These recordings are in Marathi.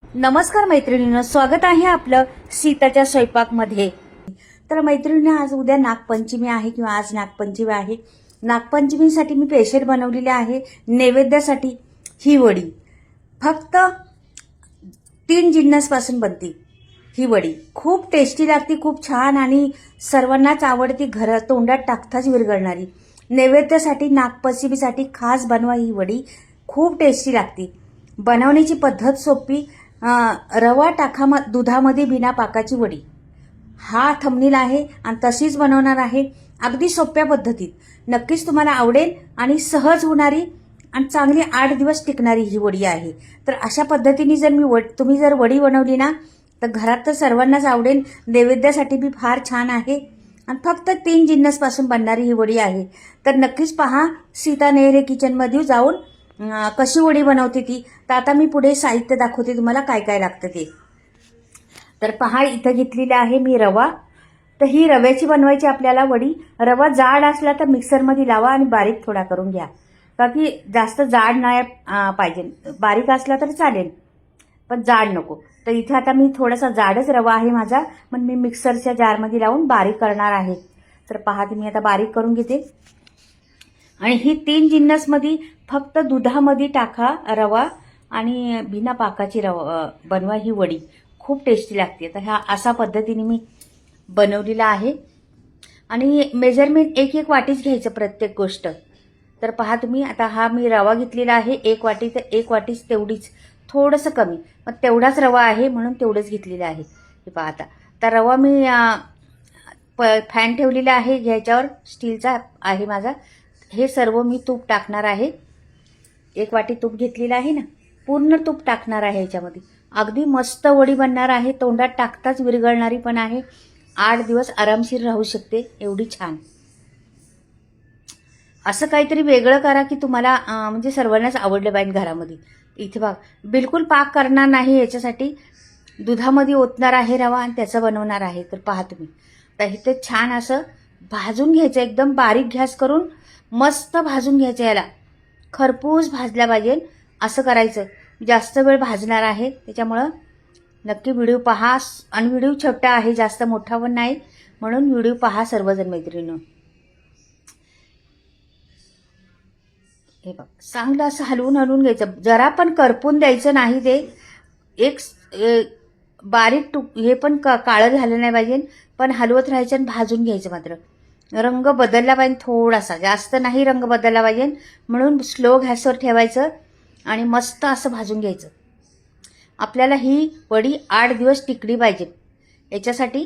नमस्कार मैत्रिणींनो, स्वागत आहे आपलं सीताच्या स्वयंपाकमध्ये। तर मैत्रिणींनो, आज उद्या नागपंचमी आहे किंवा आज नागपंचमी आहे। नागपंचमीसाठी मी स्पेशल बनवलेली आहे नैवेद्यासाठी ही वडी। फक्त 3 जिन्नसपासून बनती ही वडी। खूप टेस्टी लागते, खूप छान आणि सर्वांनाच आवडती, घरात तोंडात टाकताच विरघळणारी। नैवेद्यासाठी नागपंचमीसाठी खास बनवा ही वडी, खूप टेस्टी लागते। बनवण्याची पद्धत सोपी। रवा टाका दुधामध्ये बिना पाकाची वडी, हा थंबनेल आहे आणि तशीच बनवणार आहे अगदी सोप्या पद्धतीत। नक्कीच तुम्हाला आवडेल आणि सहज होणारी आणि चांगली 8 दिवस टिकणारी ही वडी आहे। तर अशा पद्धतीने जर तुम्ही जर वडी बनवली ना तर घरात तर सर्वांनाच आवडेल। नैवेद्यासाठी बी फार छान आहे आणि फक्त 3 जिन्नसपासून बनणारी ही वडी आहे। तर नक्कीच पहा, सीता नेहरे किचनमध्ये जाऊन कशी वडी बनवते ती। तर आता मी पुढे साहित्य दाखवते तुम्हाला काय काय लागतं ते। तर पहा, इथं घेतलेली आहे मी रवा। तर ही रव्याची बनवायची आपल्याला वडी। रवा जाड असला तर मिक्सरमध्ये लावा आणि बारीक थोडा करून घ्या, बाकी जास्त जाड नाही पाहिजे। बारीक असला तर चालेल पण जाड नको। तर इथे आता मी थोडासा जाडच रवा आहे माझा, पण मी मिक्सरच्या जारमध्ये लावून बारीक करणार आहे। तर पहा, मी आता बारीक करून घेते। आणि ही 3 जिन्नसमध्ये फक्त दुधामध्ये टाका रवा आणि बिना पाकाची रवा बनवा ही वडी, खूप टेस्टी लागते। तर ह्या अशा पद्धतीने मी बनवलेला आहे आणि मेजरमेंट एक वाटीच घ्यायचं प्रत्येक गोष्ट। तर पहा तुम्ही, आता हा मी रवा घेतलेला आहे 1 वाटी, तर 1 वाटीच तेवढीच, थोडंसं कमी, पण तेवढाच रवा आहे म्हणून तेवढंच घेतलेलं आहे। हे पहा, आता रवा मी फॅन ठेवलेला आहे, ह्याच्यावर स्टीलचा आहे माझा। हे सर्व मी तूप टाकणार आहे। 1 वाटी तूप घेतलेलं आहे ना, पूर्ण तूप टाकणार आहे ह्याच्यामध्ये। अगदी मस्त वडी बनणार आहे, तोंडात टाकताच विरघळणारी पण आहे। 8 दिवस आरामशीर राहू शकते, एवढी छान। असं काहीतरी वेगळं करा की तुम्हाला म्हणजे सर्वांनाच आवडलं पाहिजे घरामध्ये। इथे बघा, बिलकुल पाक करणार नाही, याच्यासाठी दुधामध्ये ओतणार आहे रवा आणि त्याचं बनवणार आहे। तर पहा तुम्ही, तर इथे छान असं भाजून घ्यायचं, एकदम बारीक गॅस करून मस्त भाजून घ्यायचं। याला खरपूस भाजला पाहिजे, असं करायचं। जास्त वेळ भाजणार आहे, त्याच्यामुळं नक्की व्हिडिओ पहा। आणि व्हिडिओ छोटा आहे, जास्त मोठा पण नाही, म्हणून व्हिडिओ पहा सर्वजण मैत्रिणींनो। हे बघ, चांगलं असं हलवून घ्यायचं, जरा पण करपून द्यायचं नाही ते। एक बारीक हे पण काळं झालं नाही पाहिजे, पण हलवत राहायचं आणि भाजून घ्यायचं मात्र। रंग बदलला पाहिजे थोडासा, जास्त नाही रंग बदलला पाहिजे, म्हणून स्लो गॅसवर ठेवायचं आणि मस्त असं भाजून घ्यायचं। आपल्याला ही वडी 8 दिवस टिकली पाहिजे, याच्यासाठी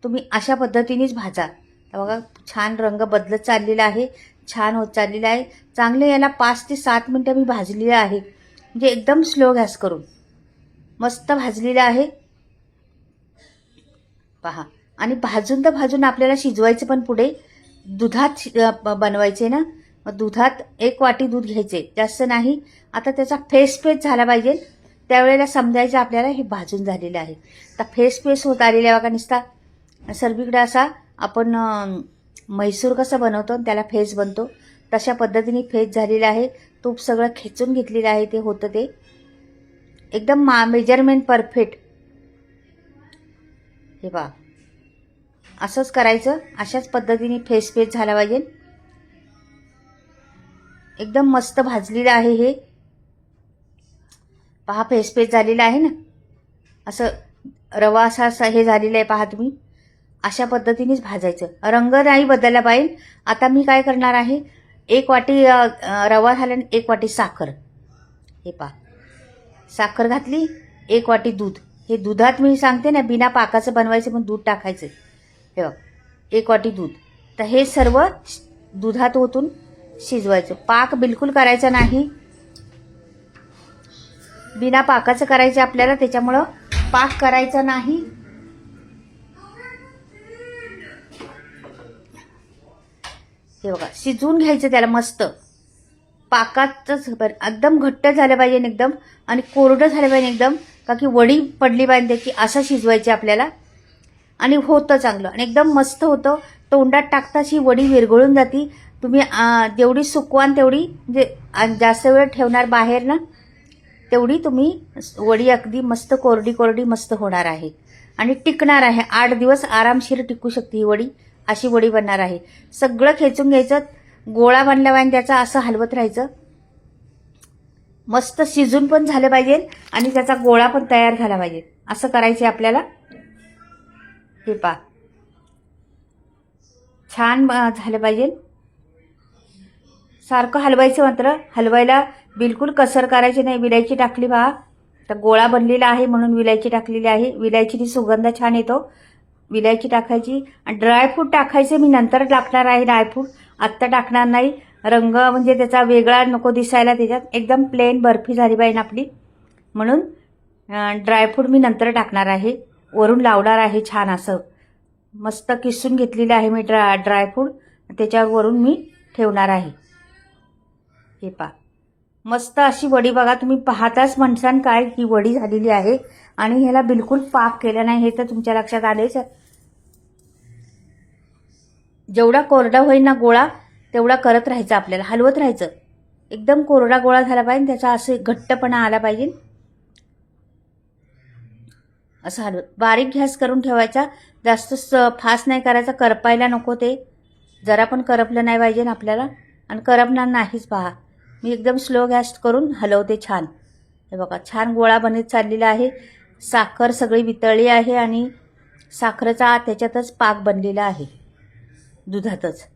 तुम्ही अशा पद्धतीनेच भाजा। तर बघा, छान रंग बदलत चाललेला आहे, छान होत चाललेला आहे। चांगलं याला 5 ते 7 मिनिटं मी भाजलेलं आहे, म्हणजे एकदम स्लो गॅस करून मस्त भाजलेलं आहे पहा। आणि भाजून तर भाजून आपल्याला शिजवायचं पण पुढे दुधात बनवायचे ना, मग दुधात 1 वाटी दूध घ्यायचे, जास्त नाही। आता त्याचा फेस झाला पाहिजे, त्यावेळेला समजायचं आपल्याला हे भाजून झालेलं आहे। तर फेस होत आलेला आहे बघा, नुसता सर्वीकडे असा आपण म्हैसूर कसं बनवतो त्याला फेस बनतो, तशा पद्धतीने फेस झालेला आहे। तूप सगळं खेचून घेतलेलं आहे, ते होतं ते एकदम मेजरमेंट परफेक्ट। हे पहा, असंच करायचं, अशाच पद्धतीने फेस झाला पाहिजे। एकदम मस्त भाजलेलं आहे हे पहा, फेस झालेला आहे ना, असं रवा असा हे झालेलं आहे पहा तुम्ही। अशा पद्धतीनेच भाजायचं, रंग नाही बदलला पाहिजे। आता मी काय करणार आहे, 1 वाटी रवा घालून 1 वाटी साखर, हे पहा साखर घातली, 1 वाटी दूध। हे दुधात मी सांगते ना, बिना पाकाचं बनवायचं पण दूध टाकायचं। हे बघ, 1 वाटी दूध। तर हे सर्व दुधात ओतून शिजवायचं, पाक बिलकुल करायचा नाही, बिना पाकाचं करायचं आपल्याला, त्याच्यामुळं पाक करायचा नाही। हे बघा, शिजवून घ्यायचं त्याला मस्त, पाकाचंच एकदम घट्ट झालं पाहिजे एकदम, आणि कोरडं झालं पाहिजे एकदम, का की वडी पडली पाहिजे त्याची, असं शिजवायची आपल्याला। आणि होतं चांगलं आणि एकदम मस्त होतं, तोंडात टाकताच ही वडी विरघळून जाती। तुम्ही जेवढी सुकवान तेवढी, म्हणजे जास्त वेळ ठेवणार बाहेर ना तेवढी तुम्ही वडी अगदी मस्त कोरडी कोरडी मस्त होणार आहे आणि टिकणार आहे. 8 दिवस आरामशीर टिकू शकते ही वडी. अशी वडी बनणार आहे. सगळं खेचून घ्यायचं, गोळा बनल्यावर त्याचा असं हलवत राहायचं. मस्त शिजून पण झालं पाहिजे आणि त्याचा गोळा पण तयार झाला पाहिजे. असं करायचं आपल्याला. हे पहा, छान झालं पाहिजे. सारखं हलवायचं, मात्र हलवायला बिलकुल कसर करायची नाही. विलायची टाकली पहा, तर गोळा बनलेला आहे म्हणून विलायची टाकलेली आहे. विलायचीची सुगंध छान येतो. विलायची टाकायची आणि ड्रायफ्रूट टाकायचे. मी नंतर टाकणार आहे ड्रायफ्रूट, आत्ता टाकणार नाही. रंग म्हणजे त्याचा वेगळा नको दिसायला त्याच्यात. एकदम प्लेन बर्फी झाली पाहिजे आपली, म्हणून ड्रायफ्रूट मी नंतर टाकणार आहे. वरून लावणार आहे छान असं. मस्त किसून घेतलेलं आहे मी ड्रायफ्रूट, त्याच्यावरून मी ठेवणार आहे. हे पहा, मस्त अशी वडी बघा. तुम्ही पाहताच म्हणसान काय ही वडी झालेली आहे आणि ह्याला बिलकुल पाक केला नाही, हे तर तुमच्या लक्षात आलेच. जेवढा कोरडा होईल ना गोळा, तेवढा करत राहायचं आपल्याला, हलवत राहायचं. एकदम कोरडा गोळा झाला पाहिजे, त्याचा असं घट्टपणा आला पाहिजे. असं हलवत बारीक गॅस करून ठेवायचा. जास्त फास्ट नाही करायचा, करपायला नको. ते जरा पण करपलं नाही पाहिजे आपल्याला, आणि करपणार नाहीच. पहा, मी एकदम स्लो गॅस करून हलवते छान. हे बघा, छान गोळा बनत चाललेला आहे. साखर सगळी वितळली आहे आणि साखरेचा त्याच्यातच पाक बनलेला आहे, दुधातच.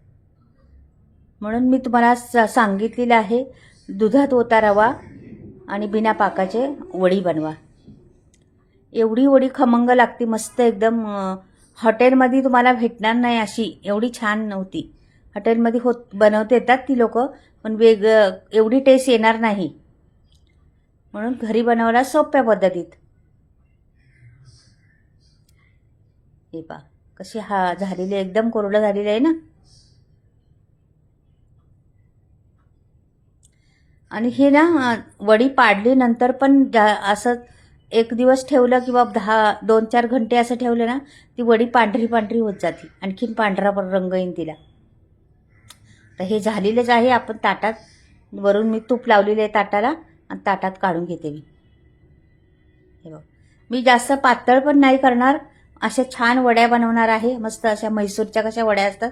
म्हणून मी तुम्हाला सांगितलेलं आहे, दुधात ओता रवा आणि बिना पाकाचे वडी बनवा. एवढी वडी खमंग लागते, मस्त एकदम. हॉटेलमध्ये तुम्हाला भेटणार नाही अशी, एवढी छान नव्हती. हॉटेलमध्ये बनवते येतात ती लोक, पण एवढी टेस्ट येणार नाही. म्हणून घरी बनवायला सोप्या पद्धतीत. हे पहा कशी झालेली, एकदम कोरडं झालेलं आहे ना. आणि हे ना वडी पाडली नंतर पण असं 1 दिवस ठेवलं किंवा 2-4 घंटे असं ठेवलं ना, ती वडी पांढरी पांढरी होत जाते. आणखीन पांढरा रंग येईल तिला. तर हे झालेलंच आहे. आपण ताटात, वरून मी तूप लावलेलं आहे ताटाला, आणि ताटात काढून घेते मी. हे बघ, मी जास्त पातळ पण नाही करणार. अशा छान वड्या बनवणार आहे. मस्त अशा म्हैसूरच्या कशा वड्या असतात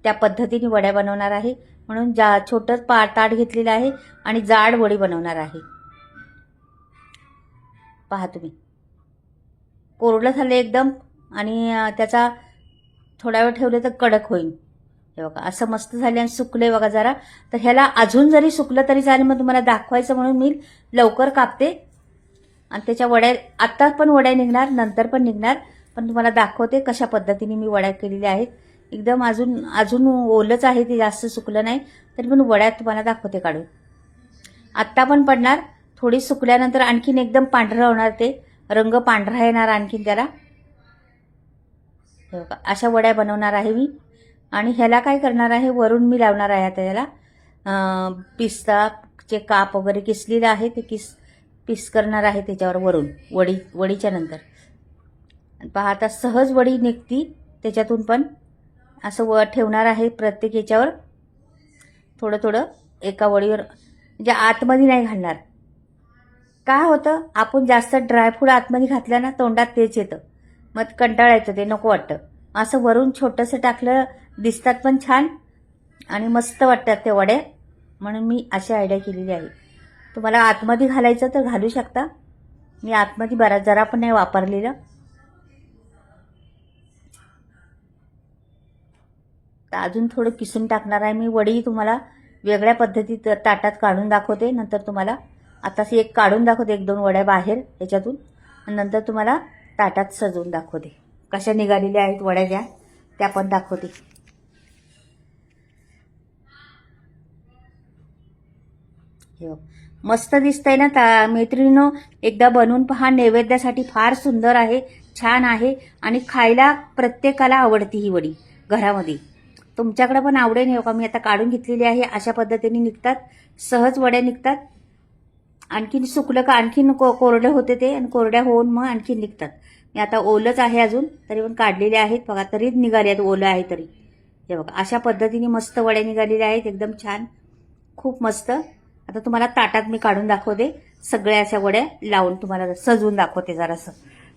त्या पद्धतीने वड्या बनवणार आहे. म्हणून छोटं ताट घेतलेलं आहे आणि जाड वडी बनवणार आहे. पहा तुम्ही, कोरडं झालं एकदम, आणि त्याचा थोडा वेळ ठेवलं तर कडक होईल. हे बघा, असं मस्त झाले आणि सुकले बघा जरा. तर ह्याला अजून जरी सुकलं तरी चालेल, मग तुम्हाला दाखवायचं म्हणून मी लवकर कापते. आणि त्याच्या वड्या आत्ता पण वड्या निघणार, नंतर पण निघणार, पण तुम्हाला दाखवते कशा पद्धतीने मी वड्या केलेल्या आहेत. एकदम अजून ओलच आहे, ते जास्त सुकलं नाही, तरी पण वड्या तुम्हाला दाखवते काढून. आत्ता पण पडणार, थोडी सुकल्यानंतर आणखीन एकदम पांढरं होणार, ते रंग पांढरा येणार आणखीन त्याला. हे बघा, अशा वड्या बनवणार आहे मी. आणि ह्याला काय करणार आहे, वरून मी लावणार आहे आता याला पिस्ताचे काप वगैरे किसलेलं आहे, ते पीस करणार आहे त्याच्यावर वरून, वडीच्या नंतर. पहा, आता सहज वडी निघती त्याच्यातून पण. असं ठेवणार आहे प्रत्येक याच्यावर थोडं थोडं, एका वडीवर, म्हणजे आतमध्ये नाही घालणार. काय होतं, आपण जास्त ड्रायफ्रूट आतमध्ये घातलं ना, तोंडात तेच येतं, मग कंटाळा येतं, ते नको वाटतं. असं वरून छोटंसं टाकलं, दिसतात पण छान आणि मस्त वाटतात ते वड्या. म्हणून मी अशी आयडिया केलेली आहे. तुम्हाला आतमध्ये घालायचं तर घालू शकता. मी आतमध्ये जरा पण नाही वापरलेलं. तर अजून थोडं किसून टाकणार आहे मी. वडी तुम्हाला वेगळ्या पद्धतीत ताटात काढून दाखवते नंतर. तुम्हाला आता एक काढून दाखवते, 1-2 वड्या बाहेर याच्यातून, आणि नंतर तुम्हाला ताटात सजवून दाखवते कशा निघालेल्या आहेत वड्या त्या पण दाखवते. हे मस्त दिसतंय ना मैत्रिणींनो, एकदा बनवून पहा. नैवेद्यासाठी फार सुंदर आहे, छान आहे, आणि खायला प्रत्येकाला आवडती ही वडी घरामध्ये. तुमच्याकडे पण आवडेल. हे बघा, मी आता काढून घेतलेली आहे. अशा पद्धतीने निघतात, सहज वड्या निघतात. आणखीन सुकलं का आणखीन कोरडे होते ते, आणि कोरड्या होऊन मग आणखीन निघतात. मी आता ओलच आहे अजून, तरी पण काढलेले आहेत बघा, तरी निघाले आहेत, ओलं आहे तरी. हे बघा, अशा पद्धतीने मस्त वड्या निघालेल्या आहेत, एकदम छान, खूप मस्त. आता तुम्हाला ताटात मी काढून दाखवते सगळ्या अशा वड्या लावून तुम्हाला सजवून दाखवते जरासं.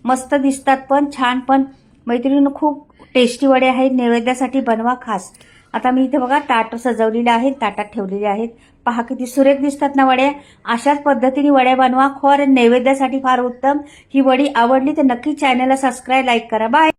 मस्त दिसतात पण छान पण. मैत्रिणींनो खूप टेस्टी वडे आहेत. नैवेद्यासाठी बनवा खास. आता मी इथे बघा ताट सजवलेले आहेत, ताटात ठेवलेले आहेत. पहा किती सुरेख दिसतात ना वड्या. अशाच पद्धतीने वड्या बनवा. खोर नैवेद्यासाठी फार उत्तम. ही वडी आवडली तर नक्की चॅनलला सबस्क्राईब, लाईक करा. बाय.